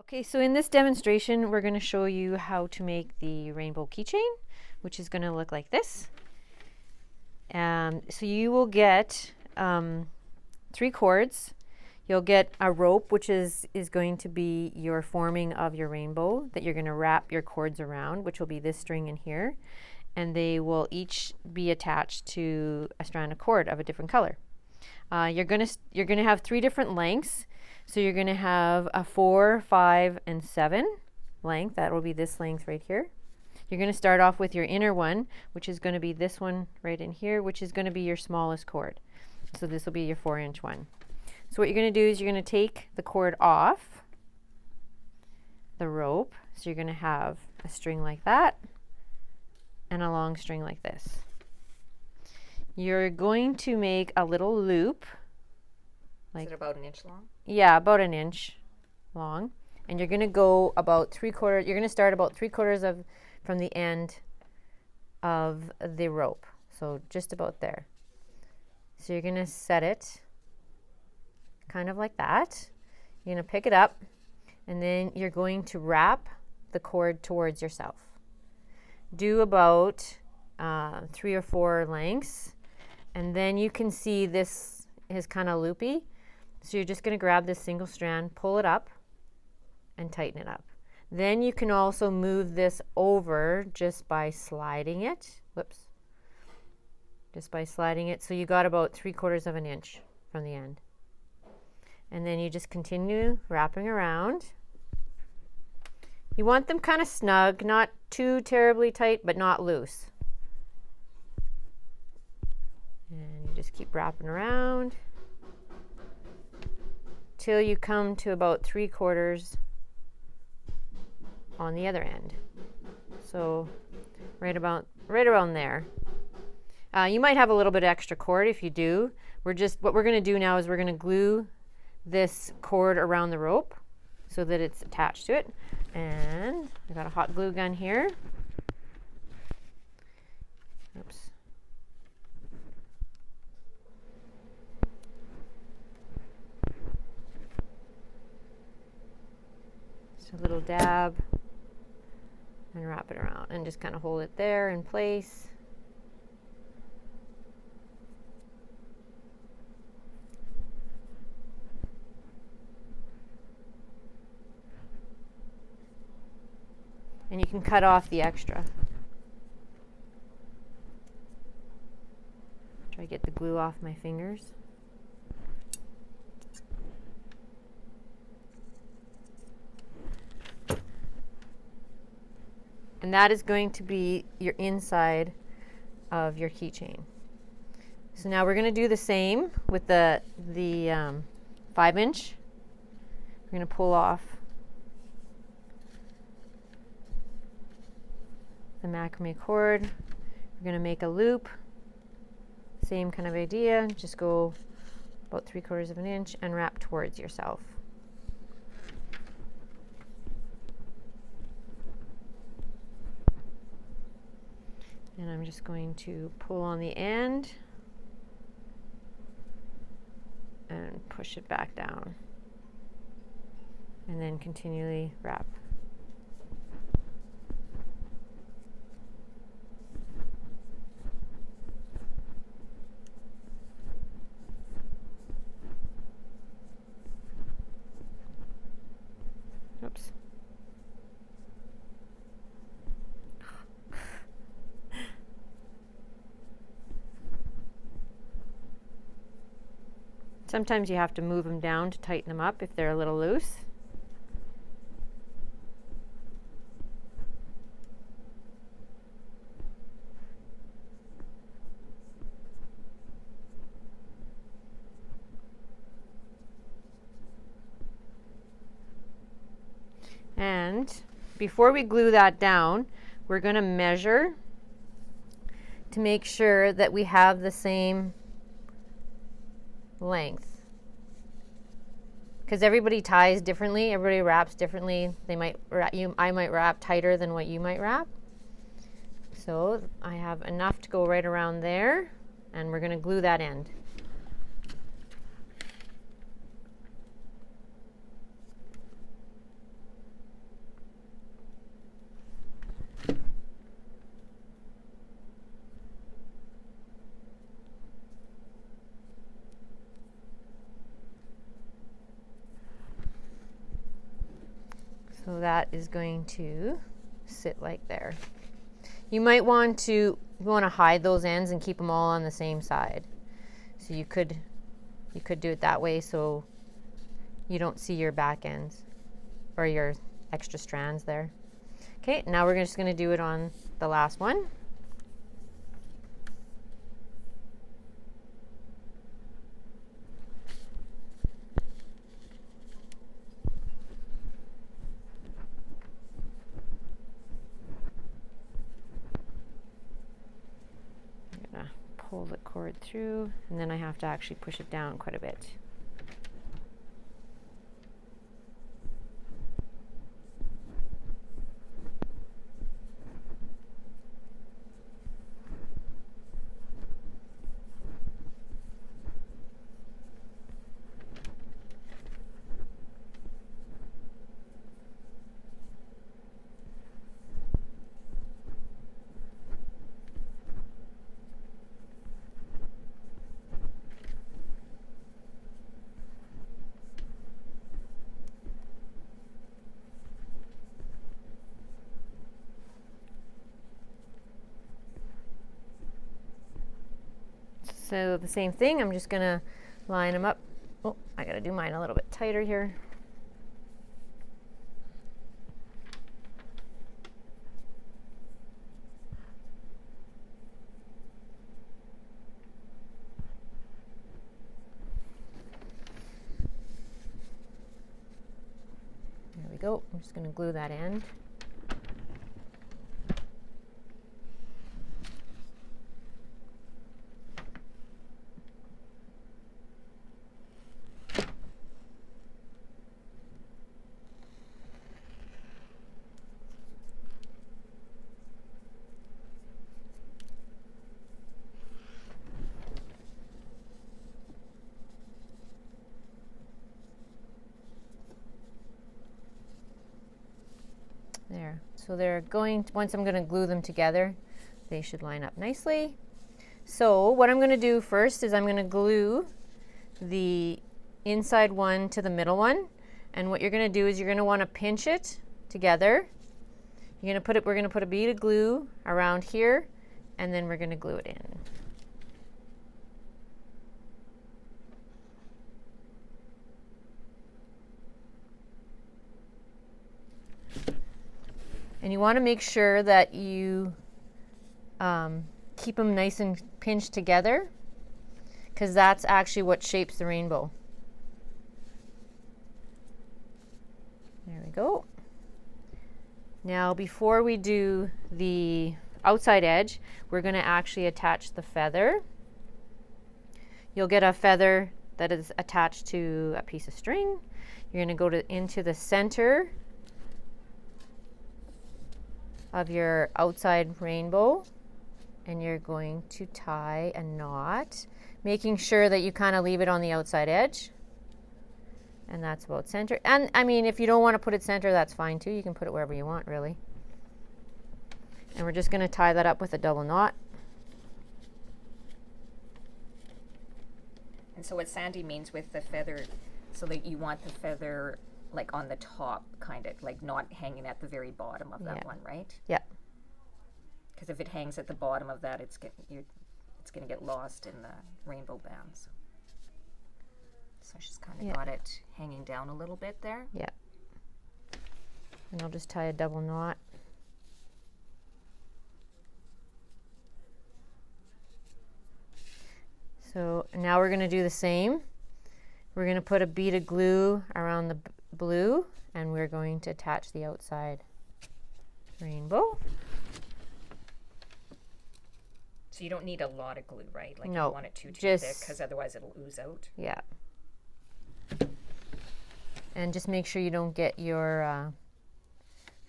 Okay, so in this demonstration, we're going to show you how to make the rainbow keychain, which is going to look like this. So you will get 3 cords. You'll get a rope, which is going to be your forming of your rainbow that you're going to wrap your cords around, which will be this string in here. And they will each be attached to a strand of cord of a different color. You're going to have 3 different lengths. So you're going to have a 4, 5, and 7 length. That will be this length right here. You're going to start off with your inner one, which is going to be this one right in here, which is going to be your smallest cord. So this will be your 4-inch one. So what you're going to do is you're going to take the cord off the rope. So you're going to have a string like that and a long string like this. You're going to make a little loop. Is it about 1 inch long? Yeah, about 1 inch long. And you're going to go about 3/4, you're going to start about 3/4 from the end of the rope. So just about there. So you're going to set it kind of like that. You're going to pick it up, and then you're going to wrap the cord towards yourself. Do about 3 or 4 lengths, and then you can see this is kind of loopy. So you're just going to grab this single strand, pull it up, and tighten it up. Then you can also move this over just by sliding it. Whoops. Just by sliding it. So you got about 3/4 inch from the end. And then you just continue wrapping around. You want them kind of snug, not too terribly tight, but not loose. And you just keep wrapping around till you come to about 3/4 on the other end. So right around there. You might have a little bit extra cord. If you do, what we're going to do now is we're going to glue this cord around the rope so that it's attached to it. And I got a hot glue gun here. Oops. A little dab and wrap it around and just kind of hold it there in place. And you can cut off the extra. Try to get the glue off my fingers. And that is going to be your inside of your keychain. So now we're going to do the same with the 5-inch. We're going to pull off the macrame cord. We're going to make a loop. Same kind of idea. Just go about 3/4 inch and wrap towards yourself. And I'm just going to pull on the end and push it back down. And then continually wrap. Oops. Sometimes you have to move them down to tighten them up if they're a little loose. And before we glue that down, we're going to measure to make sure that we have the same length, because everybody ties differently, everybody wraps differently. I might wrap tighter than what you might wrap. So I have enough to go right around there, and we're going to glue that end. So that is going to sit like there. You might want to hide those ends and keep them all on the same side. So you could do it that way so you don't see your back ends or your extra strands there. Okay, now we're just going to do it on the last one. Pull the cord through, and then I have to actually push it down quite a bit. So the same thing, I'm just gonna line them up. Oh, I gotta do mine a little bit tighter here. There we go. I'm just gonna glue that end. There. So they're going to, once I'm going to glue them together, they should line up nicely. So what I'm going to do first is I'm going to glue the inside one to the middle one. And what you're going to do is you're going to want to pinch it together. You're going to we're going to put a bead of glue around here, and then we're going to glue it in. And you want to make sure that you keep them nice and pinched together, because that's actually what shapes the rainbow. There we go. Now before we do the outside edge, we're going to actually attach the feather. You'll get a feather that is attached to a piece of string. You're going to go into the center of your outside rainbow, and you're going to tie a knot, making sure that you kind of leave it on the outside edge. And that's about center. And I mean, if you don't want to put it center, that's fine too. You can put it wherever you want, really. And we're just going to tie that up with a double knot. And so what Sandy means with the feather, so that you want the feather like on the top, kind of like not hanging at the very bottom of that one, right? Yeah. Because if it hangs at the bottom of that, it's going to get lost in the rainbow bands. So I just kind of got it hanging down a little bit there. Yeah. And I'll just tie a double knot. So now we're going to do the same. We're going to put a bead of glue around the blue, and we're going to attach the outside rainbow. So you don't need a lot of glue, right? Like no, you don't want it too thick, because otherwise it'll ooze out. Yeah. And just make sure you don't get your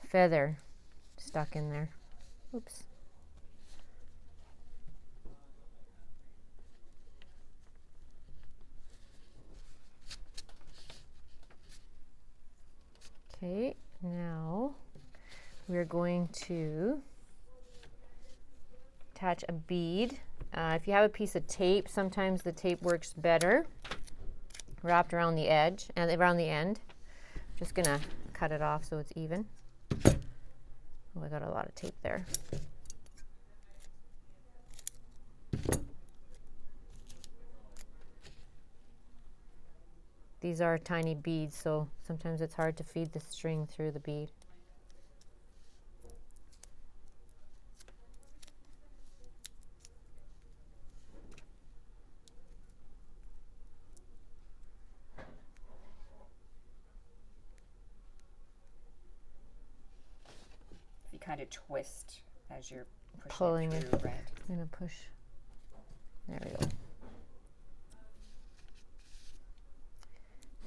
feather stuck in there. Oops. Okay, now we're going to attach a bead. If you have a piece of tape, sometimes the tape works better wrapped around the edge and around the end. I'm just gonna cut it off so it's even. Oh, I got a lot of tape there. These are tiny beads, so sometimes it's hard to feed the string through the bead. If you kind of twist as you're Pulling pushing it it through, right? I'm gonna push. There we go.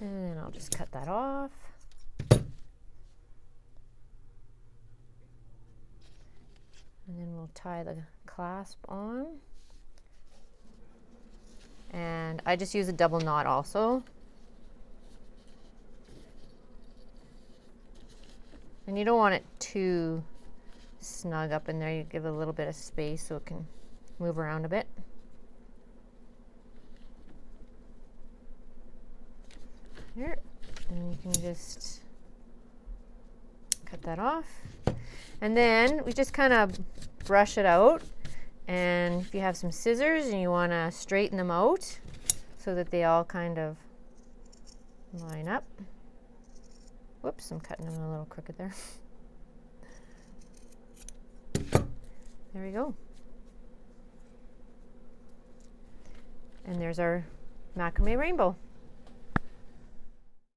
And then I'll just cut that off. And then we'll tie the clasp on. And I just use a double knot also. And you don't want it too snug up in there. You give it a little bit of space so it can move around a bit. Here, and you can just cut that off. And then we just kind of brush it out. And if you have some scissors and you want to straighten them out so that they all kind of line up. Whoops, I'm cutting them a little crooked there. There we go. And there's our macrame rainbow.